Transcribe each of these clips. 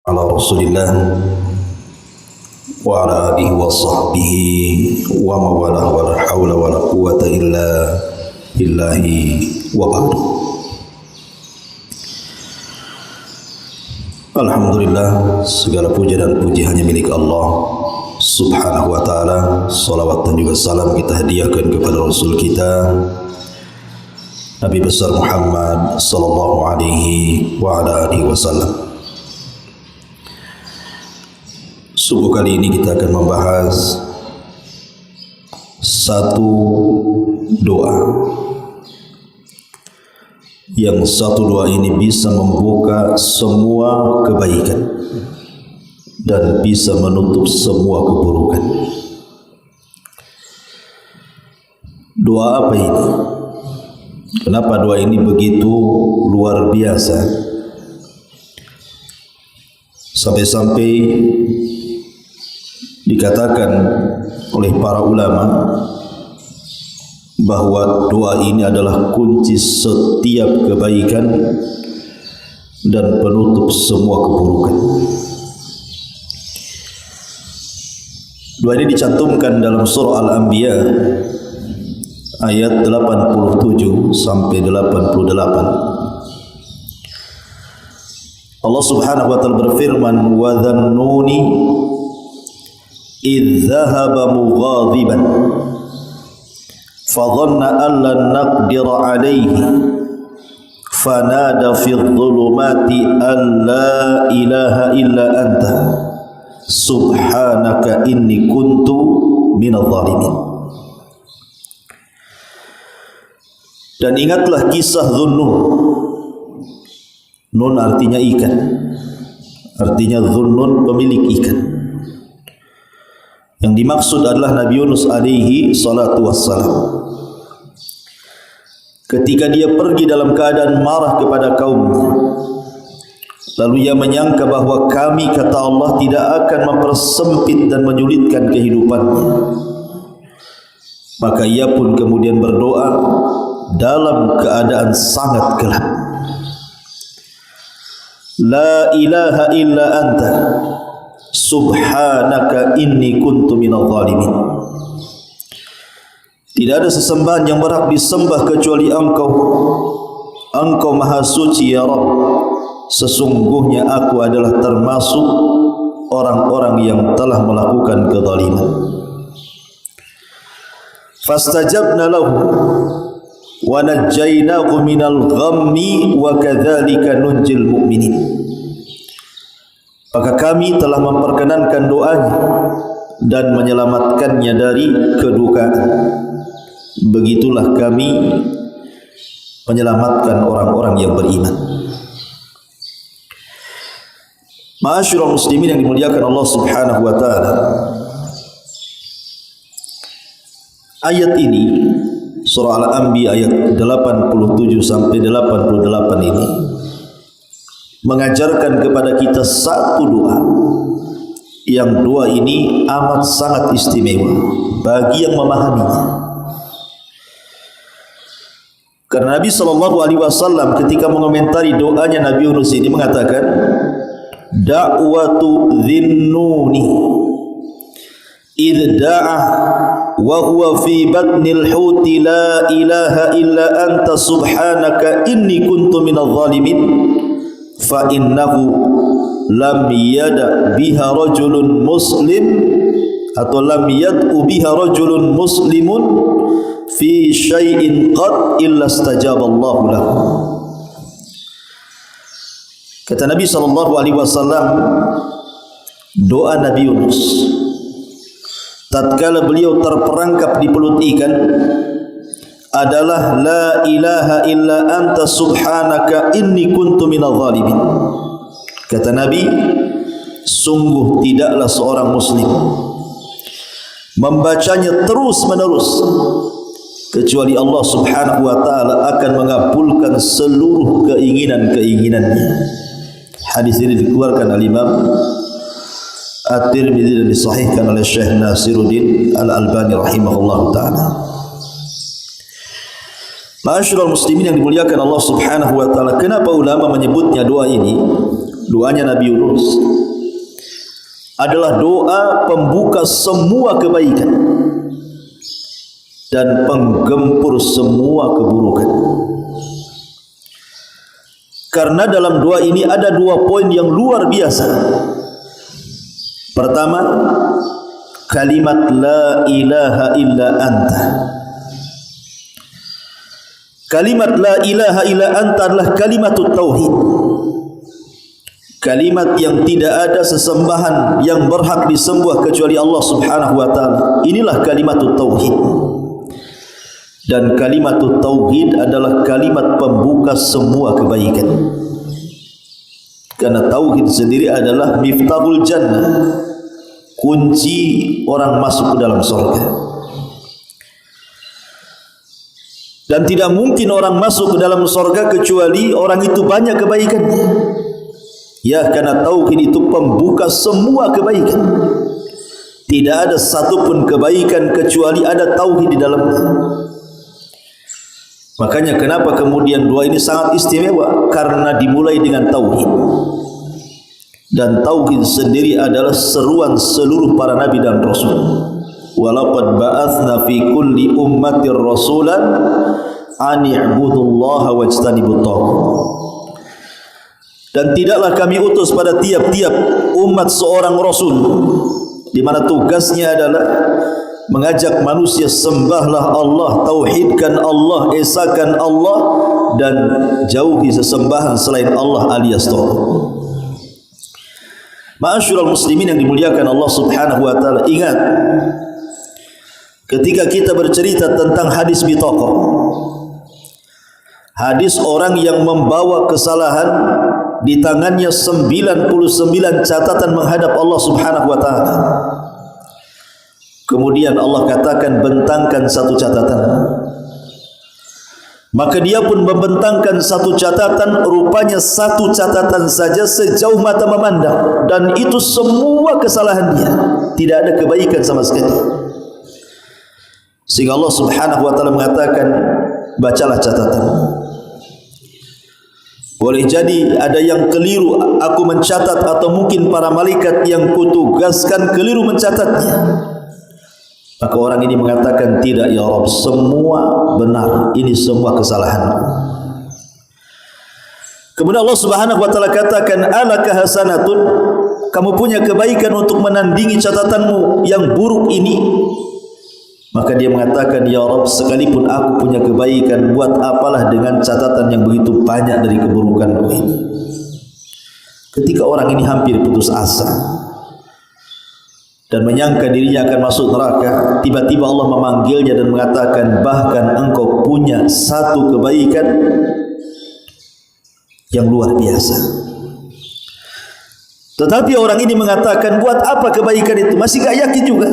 ala Rasulillah wa ala alihi wa sahbihi wa mawalah wa la hawla wa la quwata illa billahi wa ba'du. Alhamdulillah, segala puja dan puji hanya milik Allah subhanahu wa ta'ala. Salawat dan juga salam kita hadiahkan kepada Rasul kita Nabi besar Muhammad sallallahu alaihi wa ala alihi wasallam. Subuh kali ini kita akan membahas satu doa, yang satu doa ini bisa membuka semua kebaikan dan bisa menutup semua keburukan. Doa apa ini? Kenapa doa ini begitu luar biasa? Sampai-sampai dikatakan oleh para ulama bahwa doa ini adalah kunci setiap kebaikan dan penutup semua keburukan. Doa ini dicantumkan dalam surah Al-Anbiya ayat 87 sampai 88. Allah Subhanahu wa taala berfirman, wa dhannuni idh dhahaba mughadiban fadhanna an lan naqdira alayhi fanada fi dhulumati an la ilaha illa anta subhanaka inni kuntu minadh dhalimin. Dan ingatlah kisah Dhunnun. Nun artinya ikan, artinya Dhunnun pemilik ikan. Yang dimaksud adalah Nabi Yunus alaihi salatu wassalam. Ketika dia pergi dalam keadaan marah kepada kaumnya, lalu ia menyangka bahwa kami, kata Allah, tidak akan mempersempit dan menyulitkan kehidupannya, maka ia pun kemudian berdoa dalam keadaan sangat gelap. La ilaha illa anta subhanaka inni kuntu minadh dhalimin. Tidak ada sesembahan yang berhak disembah kecuali Engkau. Engkau maha suci ya Rabb. Sesungguhnya aku adalah termasuk orang-orang yang telah melakukan kezaliman. Fastajabna lahu wa najjaynahu minal ghammi wa kadzalika nunjil mu'minin. Maka kami telah memperkenankan doanya dan menyelamatkannya dari kedukaan. Begitulah kami menyelamatkan orang-orang yang beriman. Ma'asyiral muslimin yang dimuliakan Allah Subhanahu wa taala, ayat ini surah Al-Anbiya ayat 87 sampai 88 ini mengajarkan kepada kita satu doa, yang doa ini amat sangat istimewa bagi yang memahaminya. Karena Nabi SAW ketika mengomentari doanya Nabi Yunus ini mengatakan, da'watu dhinnuni idh da'a wa huwa fi batnil huti la ilaha illa anta subhanaka inni kuntu minadh dhalimin fa innahu lam yada biha rajulun muslim atau lam yad'u biha rajulun muslimun fi syai'in qad illa istajaballahu lahu. Kata Nabi SAW, doa Nabi Yunus tatkala beliau terperangkap di pelut ikan adalah la ilaha illa anta subhanaka inni kuntu minadh dhalimin. Kata Nabi, sungguh tidaklah seorang muslim membacanya terus menerus kecuali Allah Subhanahu wa taala akan mengabulkan seluruh keinginan-keinginannya. Hadis ini dikeluarkan oleh Imam At-Tirmidzi dan disahihkan oleh Syekh Nasiruddin Al-Albani rahimahullah taala. Ma'asyiral muslimin yang dimuliakan Allah Subhanahu wa taala, kenapa ulama menyebutnya doa ini, doanya Nabi Yunus, adalah doa pembuka semua kebaikan dan penggempur semua keburukan. Karena dalam doa ini ada 2 poin yang luar biasa. Pertama, kalimat la ilaha illa anta. Kalimat la ilaha illa anta adalah kalimatut tauhid. Kalimat yang tidak ada sesembahan yang berhak disembah kecuali Allah Subhanahu wa taala. Inilah kalimatut tauhid. Dan kalimatut tauhid adalah kalimat pembuka semua kebaikan. Karena tauhid sendiri adalah miftahul jannah, kunci orang masuk ke dalam surga. Dan tidak mungkin orang masuk ke dalam surga kecuali orang itu banyak kebaikannya. Ya, karena tauhid itu pembuka semua kebaikan. Tidak ada satupun kebaikan kecuali ada tauhid di dalamnya. Makanya kenapa kemudian doa ini sangat istimewa, karena dimulai dengan tauhid. Dan tauhid sendiri adalah seruan seluruh para nabi dan rasul. Walaqad ba'atsna fi kulli ummatir rasulan an i'budullaha wajtanibut taghut. Dan tidaklah kami utus pada tiap-tiap umat seorang rasul, di mana tugasnya adalah mengajak manusia sembahlah Allah, tauhidkan Allah, esakan Allah, dan jauhi sesembahan selain Allah alias taghut. Ma'asyiral muslimin yang dimuliakan Allah Subhanahu wa taala, ingat ketika kita bercerita tentang hadis bitaqah, hadis orang yang membawa kesalahan di tangannya 99 catatan menghadap Allah Subhanahu wa taala. Kemudian Allah katakan bentangkan satu catatan. Maka dia pun membentangkan satu catatan, rupanya satu catatan saja sejauh mata memandang, dan itu semua kesalahan dia, tidak ada kebaikan sama sekali. Sehingga Allah Subhanahu wa taala mengatakan, bacalah catatan. Boleh jadi ada yang keliru aku mencatat, atau mungkin para malaikat yang kutugaskan keliru mencatatnya. Maka orang ini mengatakan, tidak ya Rabb, semua benar, ini semua kesalahan. Kemudian Allah Subhanahu wa taala katakan, alaka hasanatun, kamu punya kebaikan untuk menandingi catatanmu yang buruk ini. Maka dia mengatakan, ya Rabb, sekalipun aku punya kebaikan, buat apalah dengan catatan yang begitu banyak dari keburukanku ini. Ketika orang ini hampir putus asa dan menyangka dirinya akan masuk neraka, tiba-tiba Allah memanggilnya dan mengatakan, bahkan engkau punya satu kebaikan yang luar biasa. Tetapi orang ini mengatakan, buat apa kebaikan itu? Masih gak yakin juga,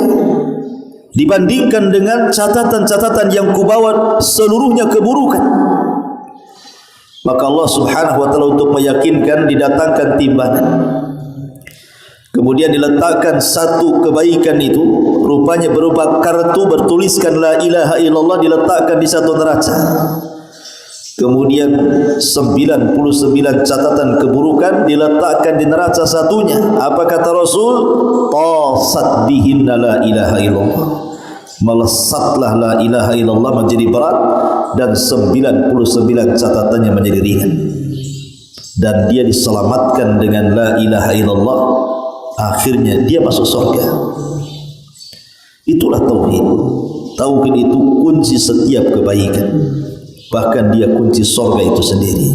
dibandingkan dengan catatan-catatan yang kubawa seluruhnya keburukan. Maka Allah Subhanahu wa taala untuk meyakinkan didatangkan timbangan. Kemudian diletakkan satu kebaikan itu, rupanya berupa kartu bertuliskan la ilaha illallah, diletakkan di satu neraca. Kemudian 99 catatan keburukan diletakkan di neraca satunya. Apa kata Rasul? Tasat bihinna la ilaha illallah. Melesatlah la ilaha illallah menjadi berat, dan 99 catatannya menjadi ringan. Dan dia diselamatkan dengan la ilaha illallah. Akhirnya dia masuk surga. Itulah tauhid. Tauhid itu kunci setiap kebaikan. Bahkan dia kunci surga itu sendiri.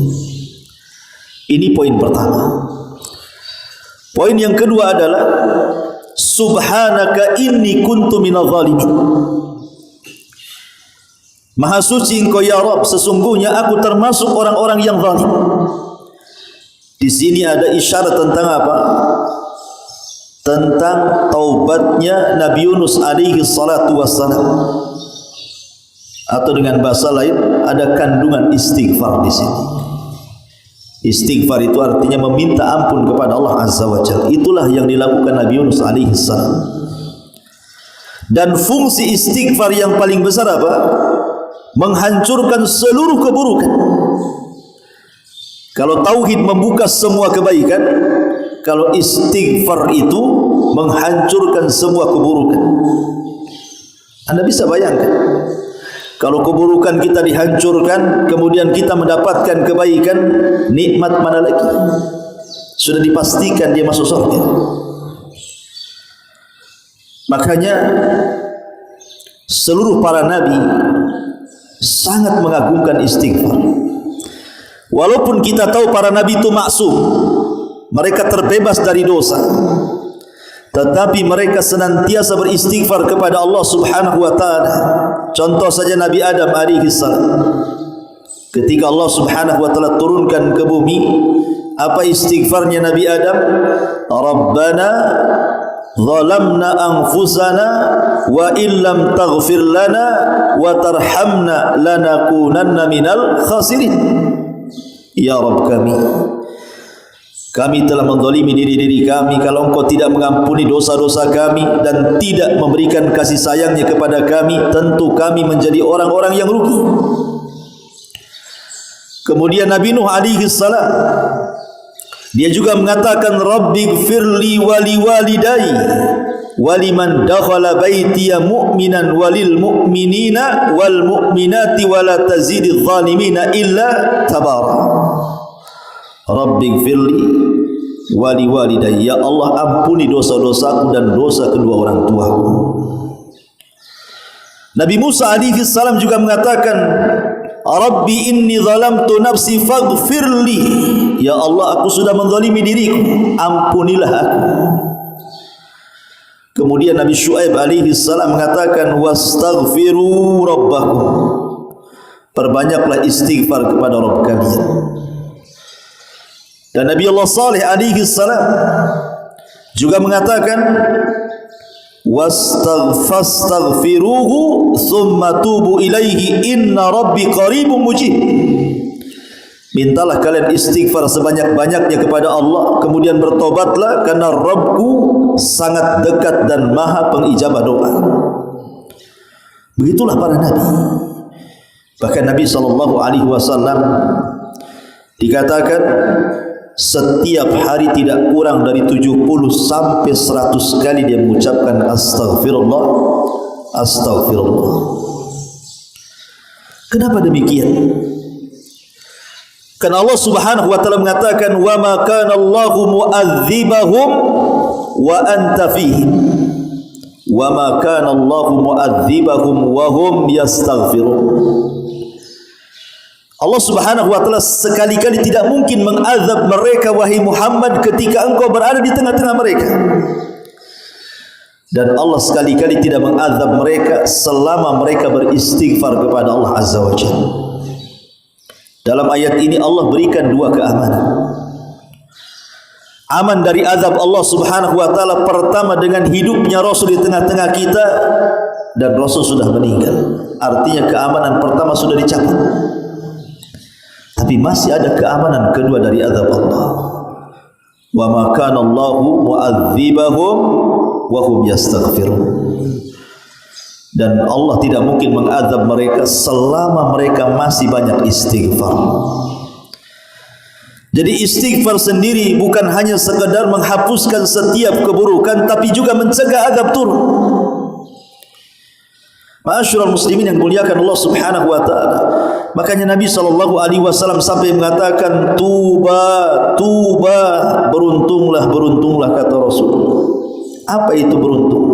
Ini poin pertama. Poin yang kedua adalah subhanaka inni kuntu minadh dhalimin. Maha suci engkau ya Rabb, sesungguhnya aku termasuk orang-orang yang zalim. Di sini ada isyarat tentang apa? Tentang taubatnya Nabi Yunus alaihi salatu wassalam, atau dengan bahasa lain ada kandungan istighfar di sini. Istighfar itu artinya meminta ampun kepada Allah Azza wa Jalla. Itulah yang dilakukan Nabi Yunus alaihi salam. Dan fungsi istighfar yang paling besar apa? menghancurkan seluruh keburukan. Kalau tauhid membuka semua kebaikan, kalau istighfar itu menghancurkan semua keburukan. Anda bisa bayangkan, kalau keburukan kita dihancurkan, kemudian kita mendapatkan kebaikan, nikmat mana lagi? Sudah dipastikan dia masuk surga. Makanya seluruh para nabi sangat mengagungkan istighfar. Walaupun kita tahu para nabi itu maksum, mereka terbebas dari dosa, tetapi mereka senantiasa beristighfar kepada Allah Subhanahu wa taala. Contoh saja Nabi Adam alaihi salam. Ketika Allah Subhanahu wa taala turunkan ke bumi, apa istighfarnya Nabi Adam? Rabbana zalamna anfusana wa illam taghfir lana wa tarhamna lanakunanna minal khasirin. Ya Rabb kami telah menzalimi diri kami. Kalau Engkau tidak mengampuni dosa-dosa kami dan tidak memberikan kasih sayangnya kepada kami, tentu kami menjadi orang-orang yang rugi. Kemudian Nabi Nuh alaihi salam, dia juga mengatakan Rabbighfirli wali walidai waliman dakhala baitiya mu'minan walil mu'minina wal mu'minati wala tazididz zalimina illa tabara. Rabbighfirli wali walidai, ya Allah ampuni dosa-dosaku dan dosa kedua orang tuaku. Nabi Musa alaihi salam juga mengatakan Rabbi inni zalamtu nafsi faghfirli, ya Allah aku sudah menzalimi diriku, ampunilah aku. Kemudian Nabi Syuaib alaihi salam mengatakan wastaghfiru rabbakum, perbanyaklah istighfar kepada Rabb kalian. Dan Nabi Allah Saleh alaihi salam juga mengatakan wastaghfiruhu thumma tubu ilaihi inna rabbi qaribun mujib. Mintalah kalian istighfar sebanyak-banyaknya kepada Allah, kemudian bertobatlah karena Rabbku sangat dekat dan maha pengijabah doa. Begitulah para nabi. Bahkan Nabi SAW dikatakan setiap hari tidak kurang dari 70 sampai 100 kali dia mengucapkan astaghfirullah, astaghfirullah. Kenapa demikian? Karena Allah Subhanahu wa taala mengatakan wa ma kana Allahu mu'adzibahum wa anta fihim wa ma kana Allahu mu'adzibahum wa hum yastaghfirun. Allah Subhanahu wa taala sekali-kali tidak mungkin mengazab mereka wahai Muhammad ketika engkau berada di tengah-tengah mereka. Dan Allah sekali-kali tidak mengazab mereka selama mereka beristighfar kepada Allah Azza wa Jalla. Dalam ayat ini Allah berikan dua keamanan. Aman dari azab Allah Subhanahu wa taala pertama dengan hidupnya Rasul di tengah-tengah kita dan Rasul sudah meninggal. Artinya keamanan pertama sudah dicabut. Tapi masih ada keamanan kedua dari azab Allah. Wa ma kana Allahu mu'adzibahum wa hum yastaghfirun. Dan Allah tidak mungkin mengazab mereka selama mereka masih banyak istighfar. Jadi istighfar sendiri bukan hanya sekedar menghapuskan setiap keburukan, tapi juga mencegah azab turun. Ma'asyiral muslimin yang muliakan Allah Subhanahu wa taala. Makanya Nabi SAW sampai mengatakan tuba, tuba, beruntunglah, beruntunglah kata Rasul. Apa itu beruntung?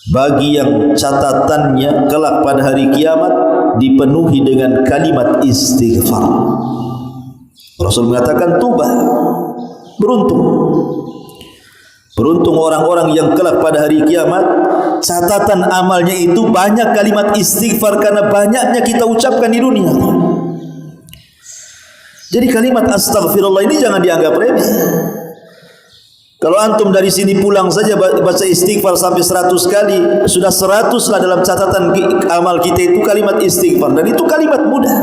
Bagi yang catatannya kelak pada hari kiamat dipenuhi dengan kalimat istighfar. Rasul mengatakan tuba, beruntung. Beruntung orang-orang yang kelak pada hari kiamat catatan amalnya itu banyak kalimat istighfar karena banyaknya kita ucapkan di dunia. Jadi kalimat astaghfirullah ini jangan dianggap remeh. Kalau antum dari sini pulang saja baca istighfar sampai 100 kali, sudah 100 lah dalam catatan amal kita itu kalimat istighfar, dan itu kalimat mudah.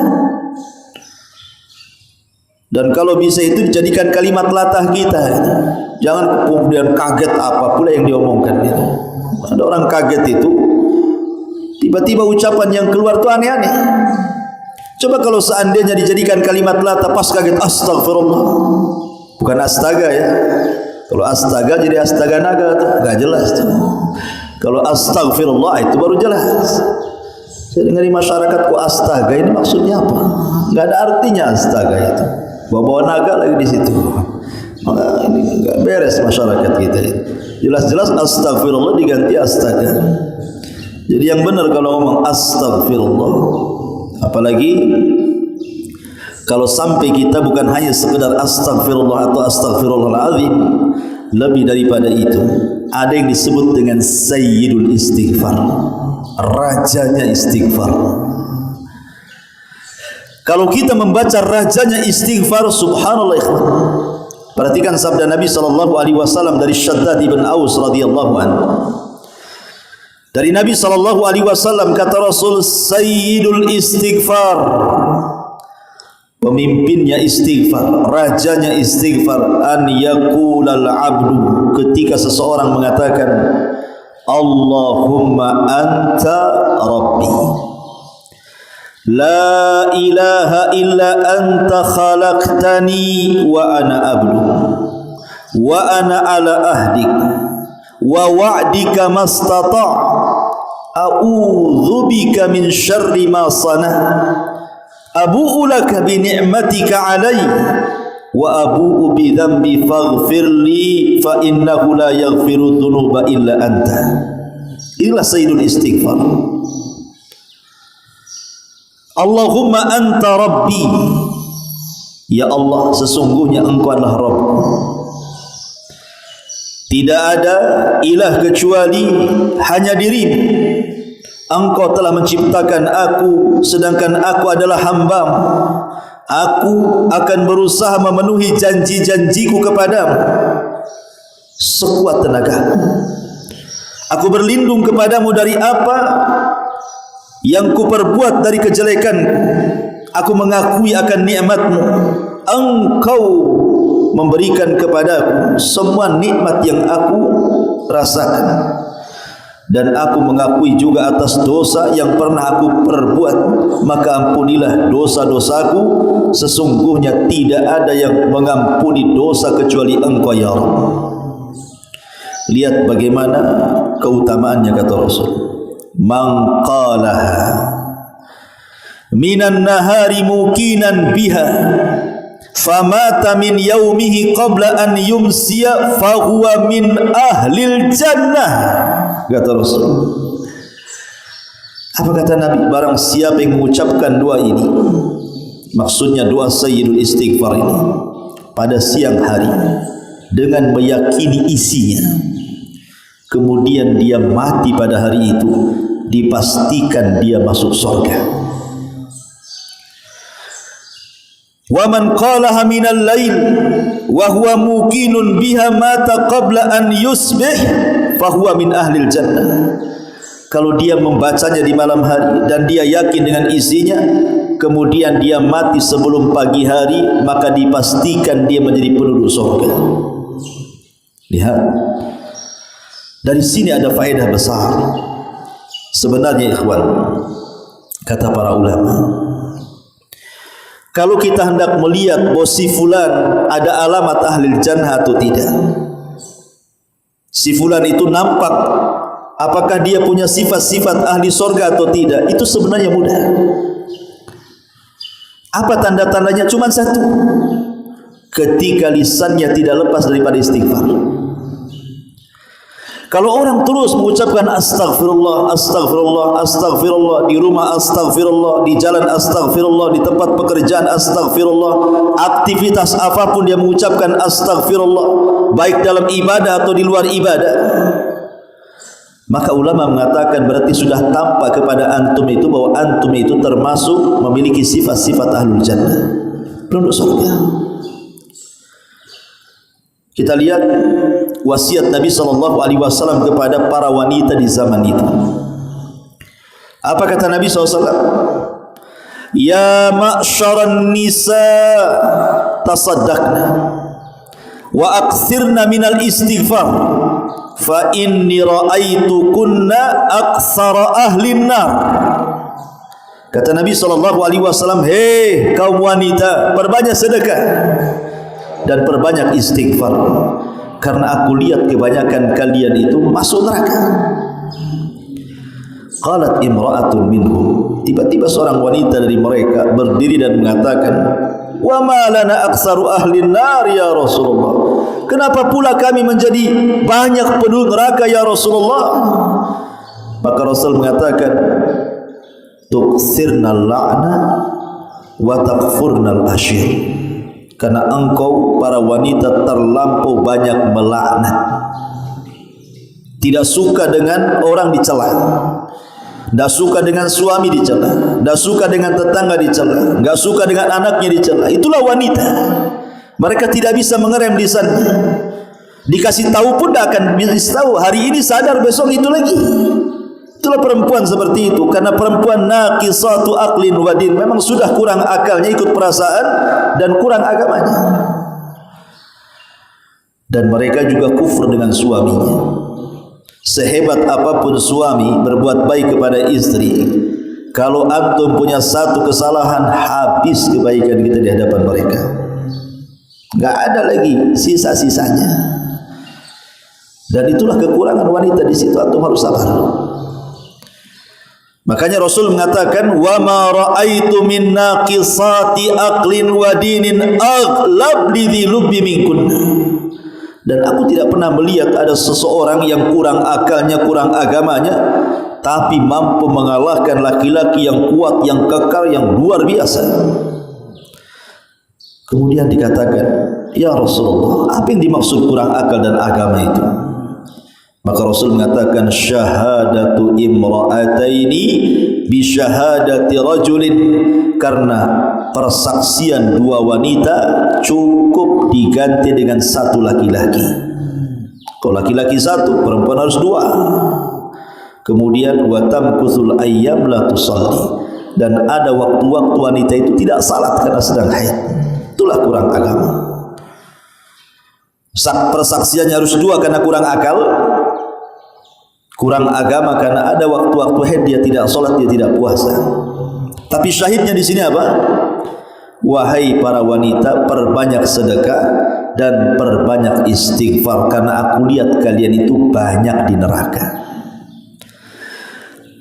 Dan kalau bisa itu dijadikan kalimat latah kita. Jangan kemudian kaget apa pula yang diomongkan. Ada orang kaget itu Tiba-tiba ucapan yang keluar tu aneh-aneh. Coba kalau seandainya dijadikan kalimat lata, pas kaget astagfirullah. Bukan astaga ya. Kalau astaga jadi astaga naga tu enggak jelas tu. Kalau astagfirullah itu baru jelas. Saya dengar di masyarakat kok astaga ini maksudnya apa? Enggak ada artinya astaga itu. Bawa naga lagi di situ. Maka ini enggak beres masyarakat kita. Jelas-jelas astagfirullah diganti astaga. Jadi yang benar kalau ngomong astagfirullah. Apalagi kalau sampai kita bukan hanya sekedar astagfirullah atau astagfirullahaladzim, lebih daripada itu ada yang disebut dengan sayyidul istighfar, rajanya istighfar. Kalau kita membaca rajanya istighfar, subhanallah ikhwan, perhatikan sabda Nabi SAW dari Shaddad ibn Aus radhiyallahu anhu. Dari Nabi SAW kata Rasul, sayyidul istighfar, pemimpinnya istighfar, rajanya istighfar, an yaqulal abdu, ketika seseorang mengatakan Allahumma anta rabbi la ilaha illa anta khalaqtani wa ana abdu wa ana ala ahdik wa wa'dika mastata' a'udzu bika min syarri ma sana' abu'u laka bi ni'matika alayya wa abu'u bi dhanbi faghfir li fa innahu la yaghfiru dhunuba illa anta. Inilah sayyidul istighfar. Allahumma anta rabbi, ya Allah sesungguhnya engkau adalah Rabbku. Tidak ada ilah kecuali hanya dirimu. Engkau telah menciptakan aku, sedangkan aku adalah hamba-Mu. Aku akan berusaha memenuhi janji-janjiku kepadamu sekuat tenaga. Aku berlindung kepadamu dari apa yang ku perbuat dari kejelekan. Aku mengakui akan nikmat-Mu. Engkau memberikan kepadaku semua nikmat yang aku rasakan, dan aku mengakui juga atas dosa yang pernah aku perbuat, maka ampunilah dosa-dosaku. Sesungguhnya tidak ada yang mengampuni dosa kecuali Engkau ya Rabb. Lihat bagaimana keutamaannya kata Rasul. Man qalaha minan nahari mukinan biha famata min yaumihi qabla an yumsiya fahuwa min ahlil jannah, kata Rasul. Apa kata Nabi? Barang siapa yang mengucapkan doa ini, maksudnya doa sayyidul istighfar ini, pada siang hari dengan meyakini isinya, kemudian dia mati pada hari itu, dipastikan dia masuk surga. Wa man qalaha minal lail wa huwa muqinun biha mata qabla an yusbih fahuwa min ahlil jannah. Kalau dia membacanya di malam hari dan dia yakin dengan isinya, kemudian dia mati sebelum pagi hari, maka dipastikan dia menjadi penduduk surga. Lihat, dari sini ada faedah besar. Sebenarnya ikhwan, kata para ulama, kalau kita hendak melihat bahwa si fulan ada alamat ahli jannah atau tidak, si fulan itu nampak apakah dia punya sifat-sifat ahli surga atau tidak, itu sebenarnya mudah. Apa tanda-tandanya? Cuma satu, ketika lisannya tidak lepas daripada istighfar. Kalau orang terus mengucapkan astagfirullah, astagfirullah, astagfirullah, di rumah astagfirullah, di jalan astagfirullah, di tempat pekerjaan astagfirullah, aktivitas apapun dia mengucapkan astagfirullah, baik dalam ibadah atau di luar ibadah, maka ulama mengatakan berarti sudah tampak kepada antum itu bahwa antum itu termasuk memiliki sifat-sifat ahlul jannah, penduduk surga. Kita lihat wasiat Nabi SAW kepada para wanita di zaman itu. Apa kata Nabi SAW? Ya ma'syaran nisa tasaddaqna wa akthirna minal istighfar fa inni ra'aitu kunna aktsara ahlin nar. Kata Nabi SAW, hei kaum wanita, perbanyak sedekah dan perbanyak istighfar, karena aku lihat kebanyakan kalian itu masuk neraka. Qalat imra'atun minhum, tiba-tiba seorang wanita dari mereka berdiri dan mengatakan, wa ma lana aktsaru ahlin nar ya Rasulullah, kenapa pula kami menjadi banyak penduduk neraka ya Rasulullah? Maka Rasul mengatakan, tuksirnal la'na wa takfurnal ashir, karena engkau para wanita terlampau banyak melaknat, tidak suka dengan orang dicela, tidak suka dengan suami dicela, tidak suka dengan tetangga dicela, tidak suka dengan anaknya dicela. Itulah wanita. Mereka tidak bisa mengerem lisannya. Dikasih tahu pun tidak akan bisa tahu. Hari ini sadar, besok itu lagi. Itulah perempuan seperti itu. Karena perempuan naqisatu aqlin wa din, memang sudah kurang akalnya, ikut perasaan, dan kurang agamanya. Dan mereka juga kufur dengan suaminya. Sehebat apapun suami berbuat baik kepada istri, kalau antum punya satu kesalahan, habis kebaikan kita di hadapan mereka. Enggak ada lagi sisa-sisanya. Dan itulah kekurangan wanita di situ, antum harus sabar. Makanya Rasul mengatakan, wa ma ra'aitu min naqisati aqlin wa dinin aghlab lidhi lubbi minkunna. Dan aku tidak pernah melihat ada seseorang yang kurang akalnya, kurang agamanya, tapi mampu mengalahkan laki-laki yang kuat, yang kekal, yang luar biasa. Kemudian dikatakan, ya Rasulullah, apa yang dimaksud kurang akal dan agama itu? Maka Rasul mengatakan, syahadatu imra'ataini bi syahadati rajulin, karena persaksian dua wanita cukup diganti dengan satu laki-laki. Kalau laki-laki satu, perempuan harus dua. Kemudian wa tamkusul ayyam la tusalli, dan ada waktu-waktu wanita itu tidak salat karena sedang haid. Itulah kurang agama. Persaksiannya harus dua karena kurang akal, kurang agama karena ada waktu-waktu haid dia tidak salat, dia tidak puasa. Tapi syahidnya di sini apa? Wahai para wanita, perbanyak sedekah dan perbanyak istighfar, karena aku lihat kalian itu banyak di neraka.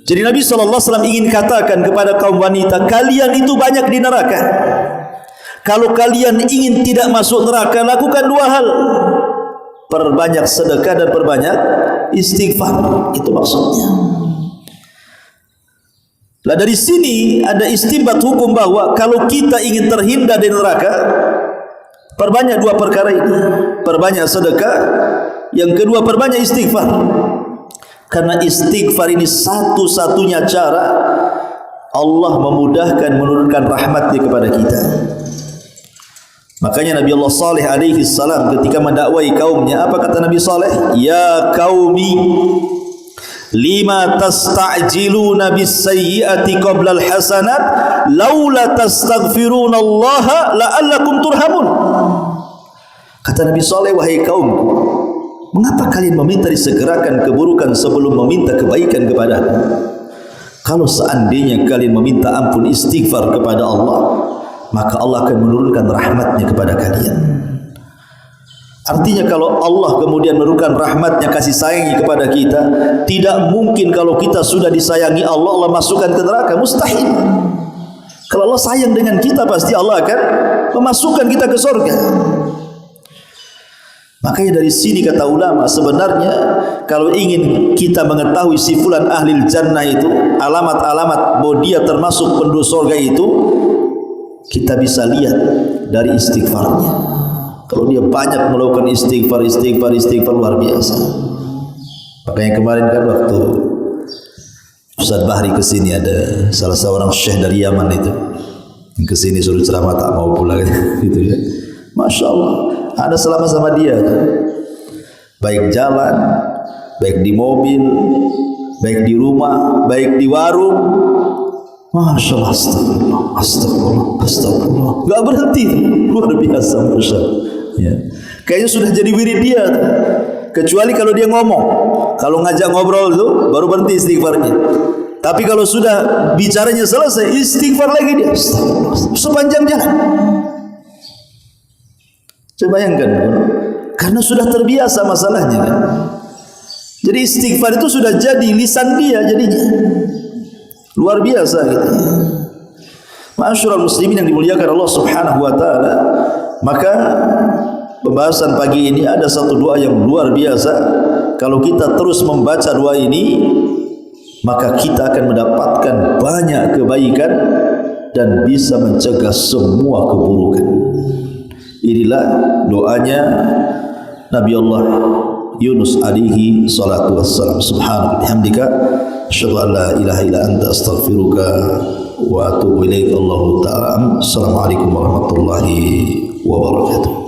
Jadi Nabi SAW ingin katakan kepada kaum wanita, kalian itu banyak di neraka. Kalau kalian ingin tidak masuk neraka, lakukan dua hal: perbanyak sedekah dan perbanyak istighfar. Itu maksudnya. Lah dari sini ada istinbat hukum bahwa kalau kita ingin terhindar dari neraka, perbanyak dua perkara ini: perbanyak sedekah, yang kedua perbanyak istighfar. Karena istighfar ini satu-satunya cara Allah memudahkan menurunkan rahmatnya kepada kita. Makanya Nabi Allah Saleh alaihi salam ketika mendakwai kaumnya, apa kata Nabi Saleh? Ya qaumi, lima tasta'jiluna bis-sayyi'ati qabla al-hasanat laula tastaghfiruna Allah la'allakum turhamun. Kata Nabi Saleh, wahai kaumku, mengapa kalian meminta disegerakan keburukan sebelum meminta kebaikan kepadaku? Kalau seandainya kalian meminta ampun istighfar kepada Allah, maka Allah akan menurunkan rahmatnya kepada kalian. Artinya kalau Allah kemudian menurunkan rahmatnya, kasih sayangnya kepada kita, tidak mungkin kalau kita sudah disayangi Allah, Allah masukkan ke neraka. Mustahil. Kalau Allah sayang dengan kita, pasti Allah akan memasukkan kita ke surga. Makanya dari sini kata ulama, sebenarnya kalau ingin kita mengetahui si fulan ahlil jannah itu, alamat-alamat bahwa dia termasuk penduduk surga itu, kita bisa lihat dari istighfarnya. Kalau dia banyak melakukan istighfar luar biasa. Makanya kemarin kan waktu Ustaz Bahri kesini, ada salah seorang syekh dari Yaman itu yang kesini suruh ceramah, tak mau pulang gitu ya. Masya Allah, ada selama sama dia, baik jalan, baik di mobil, baik di rumah, baik di warung. Masya Allah, astagfirullah, astagfirullah, astagfirullah, gak berhenti, luar biasa, Masya Allah. Ya. Kayaknya sudah jadi wirid dia. kecuali kalau dia ngomong. Kalau ngajak ngobrol itu baru berhenti istighfarnya. Tapi kalau sudah bicaranya selesai, istighfar lagi dia sepanjang jalan. Coba bayangkan, karena sudah terbiasa masalahnya kan. Jadi istighfar itu sudah jadi lisan dia jadinya. Luar biasa gitu. Ma'asyiral muslimin yang dimuliakan Allah Subhanahu wa taala, maka pembahasan pagi ini ada satu doa yang luar biasa. Kalau kita terus membaca doa ini, maka kita akan mendapatkan banyak kebaikan dan bisa mencegah semua keburukan. Inilah doanya Nabi Allah Yunus alaihi salatu wassalam. Subhanaka bihamdika asyhadu an la ilaha illa anta astaghfiruka wa atubu ilaik. Allahu ta'ala. Assalamualaikum warahmatullahi wabarakatuh.